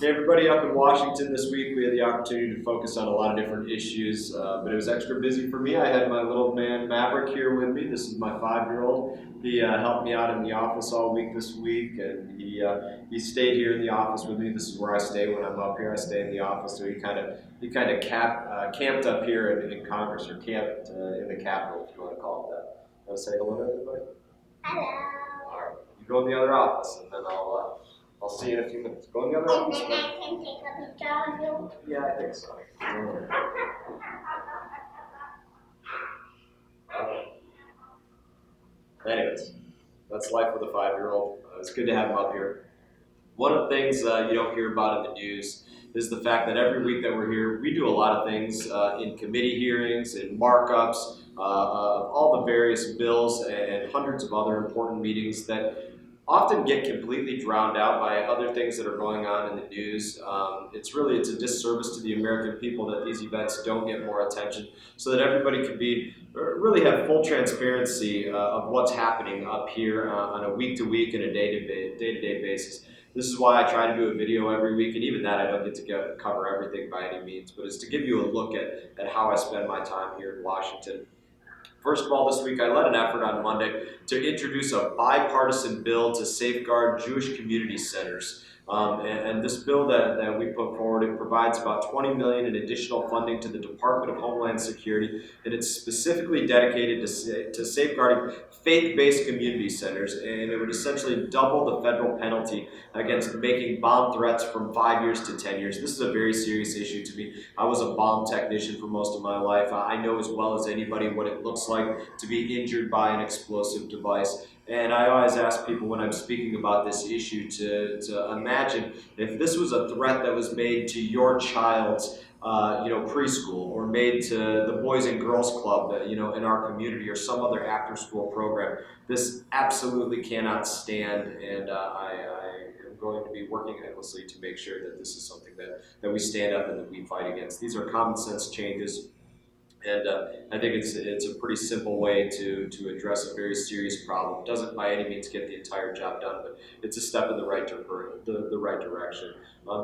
Hey everybody, up in Washington this week, we had the opportunity to focus on a lot of different issues, but it was extra busy for me. I had my little man Maverick here with me. This is my 5-year-old. He helped me out in the office all week this week, and he stayed here in the office with me. This is where I stay when I'm up here. I stay in the office, so he kind of camped up here in Congress, or camped in the Capitol, if you want to call it that. Want to say hello to everybody? Hello. All right, you go in the other office, and then I'll see you in a few minutes. Go in the other And office. then I can take a picture of you. Yeah, I think so. Anyways, that's life with a 5-year-old. It's good to have him up here. One of the things you don't hear about in the news is the fact that every week that we're here, we do a lot of things in committee hearings, in markups, all the various bills, and hundreds of other important meetings that often get completely drowned out by other things that are going on in the news. It's a disservice to the American people that these events don't get more attention, so that everybody can really have full transparency of what's happening up here on a week-to-week and a day-to-day basis. This is why I try to do a video every week, and even that I don't get to cover everything by any means, but it's to give you a look at how I spend my time here in Washington. First of all, this week I led an effort on Monday to introduce a bipartisan bill to safeguard Jewish community centers. And this bill that we put forward, it provides about $20 million in additional funding to the Department of Homeland Security, and it's specifically dedicated to safeguarding faith-based community centers, and it would essentially double the federal penalty against making bomb threats from 5 years to 10 years. This is a very serious issue to me. I was a bomb technician for most of my life. I know as well as anybody what it looks like to be injured by an explosive device. And I always ask people when I'm speaking about this issue to imagine if this was a threat that was made to your child's preschool, or made to the Boys and Girls Club, in our community, or some other after-school program. This absolutely cannot stand, and I am going to be working endlessly to make sure that this is something that we stand up and that we fight against. These are common sense changes. And I think it's a pretty simple way to address a very serious problem. It doesn't by any means get the entire job done, but it's a step in the the right direction.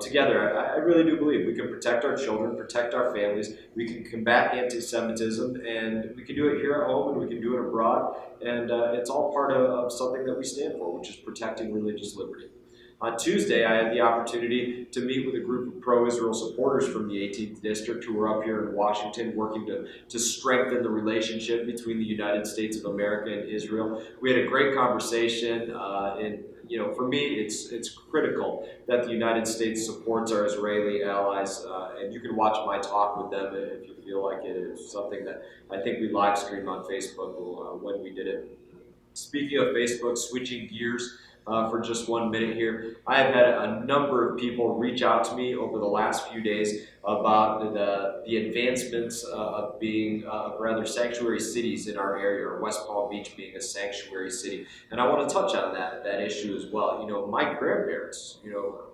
Together, I really do believe we can protect our children, protect our families. We can combat anti-Semitism, and we can do it here at home, and we can do it abroad. And it's all part of something that we stand for, which is protecting religious liberty. On Tuesday, I had the opportunity to meet with a group of pro-Israel supporters from the 18th District who were up here in Washington working to strengthen the relationship between the United States of America and Israel. We had a great conversation, and for me, it's critical that the United States supports our Israeli allies, and you can watch my talk with them if you feel like it is something that I think we live streamed on Facebook when we did it. Speaking of Facebook, switching gears for just 1 minute here, I have had a number of people reach out to me over the last few days about the advancements of being rather sanctuary cities in our area, or West Palm Beach being a sanctuary city. And I want to touch on that issue as well. My grandparents,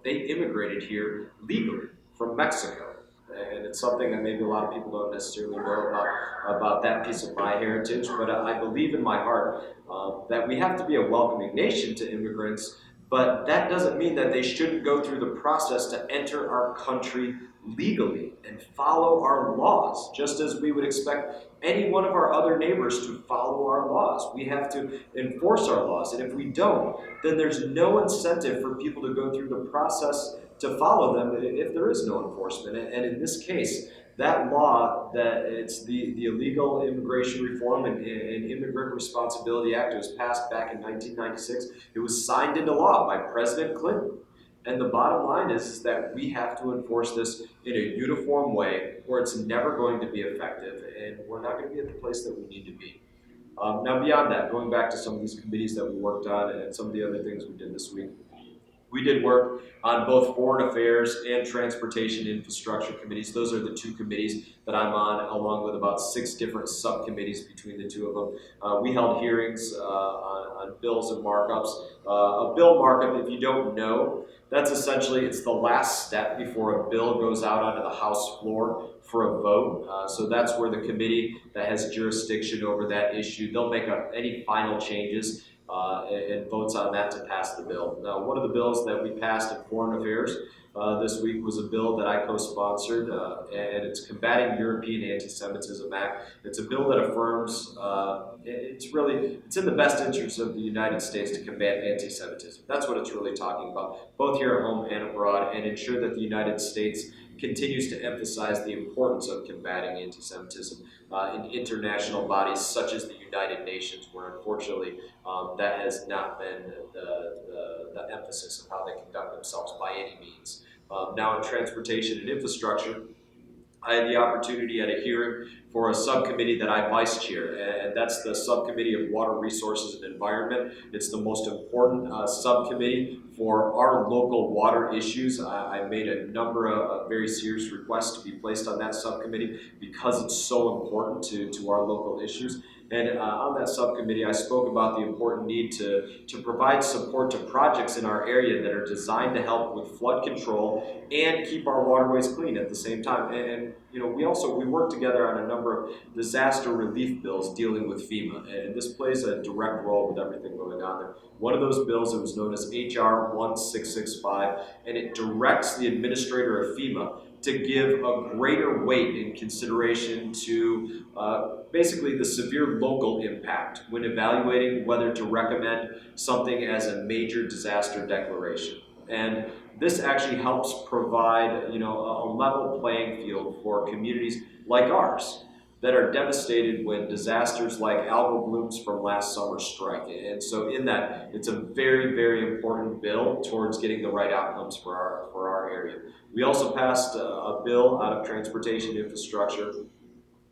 they immigrated here legally from Mexico. And it's something that maybe a lot of people don't necessarily know about that piece of my heritage, but I believe in my heart that we have to be a welcoming nation to immigrants, but that doesn't mean that they shouldn't go through the process to enter our country legally and follow our laws, just as we would expect any one of our other neighbors to follow our laws. We have to enforce our laws, and if we don't, then there's no incentive for people to go through the process to follow them if there is no enforcement. And in this case, that law, that it's the Illegal Immigration Reform and Immigrant Responsibility Act, it was passed back in 1996. It was signed into law by President Clinton. And the bottom line is that we have to enforce this in a uniform way, or it's never going to be effective, and we're not going to be at the place that we need to be. Now, beyond that, going back to some of these committees that we worked on and some of the other things we did this week, we did work on both foreign affairs and transportation infrastructure committees. Those are the two committees that I'm on, along with about 6 different subcommittees between the two of them. We held hearings on bills and markups. A bill markup, if you don't know, that's essentially, it's the last step before a bill goes out onto the House floor for a vote. So that's where the committee that has jurisdiction over that issue, they'll make any final changes and votes on that to pass the bill. Now, one of the bills that we passed in Foreign Affairs this week was a bill that I co-sponsored, and it's Combating European Anti-Semitism Act. It's a bill that affirms it's in the best interest of the United States to combat anti-Semitism. That's what it's really talking about, both here at home and abroad, and ensure that the United States continues to emphasize the importance of combating anti-Semitism in international bodies such as the United Nations, where unfortunately that has not been the emphasis of how they conduct themselves by any means. Now in transportation and infrastructure, I had the opportunity at a hearing for a subcommittee that I vice chair, and that's the Subcommittee of Water Resources and Environment. It's the most important subcommittee for our local water issues. I made a number of very serious requests to be placed on that subcommittee because it's so important to our local issues. And on that subcommittee, I spoke about the important need to provide support to projects in our area that are designed to help with flood control and keep our waterways clean at the same time. And you know, we work together on a number of disaster relief bills dealing with FEMA, and this plays a direct role with everything going on there. One of those bills, it was known as HR 1665, and it directs the administrator of FEMA to give a greater weight in consideration to basically the severe local impact when evaluating whether to recommend something as a major disaster declaration. And this actually helps provide, you know, a level playing field for communities like ours that are devastated when disasters like algal blooms from last summer strike. And so in that, it's a very, very important bill towards getting the right outcomes for our area. We also passed a bill out of transportation infrastructure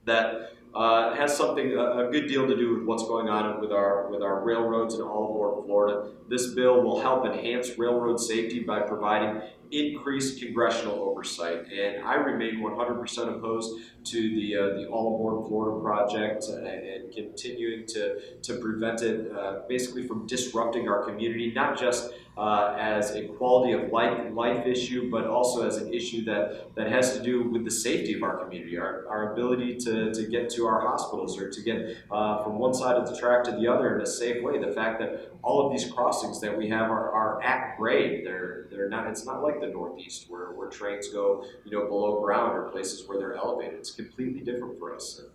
that has a good deal to do with what's going on with our railroads in all over Florida. This bill will help enhance railroad safety by providing increased congressional oversight, and I remain 100% opposed to the All Aboard Florida project and continuing to prevent it basically from disrupting our community, not just as a quality of life issue, but also as an issue that has to do with the safety of our community, our ability to get to our hospitals or to get from one side of the track to the other in a safe way. The fact that all of these crossings that we have are at grade. They're not. It's not like the Northeast where trains go, you know, below ground or places where they're elevated. It's completely different for us. And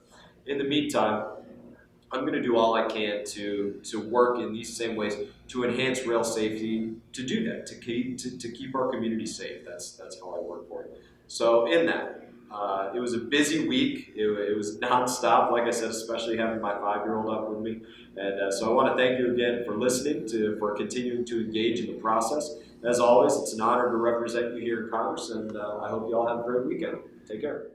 in the meantime, I'm going to do all I can to work in these same ways to enhance rail safety, to do that, to keep our community safe. That's how I work for it. So in that, it was a busy week. It was nonstop, like I said, especially having my 5-year-old up with me. And so I want to thank you again for listening, for continuing to engage in the process. As always, it's an honor to represent you here in Congress, and I hope you all have a great weekend. Take care.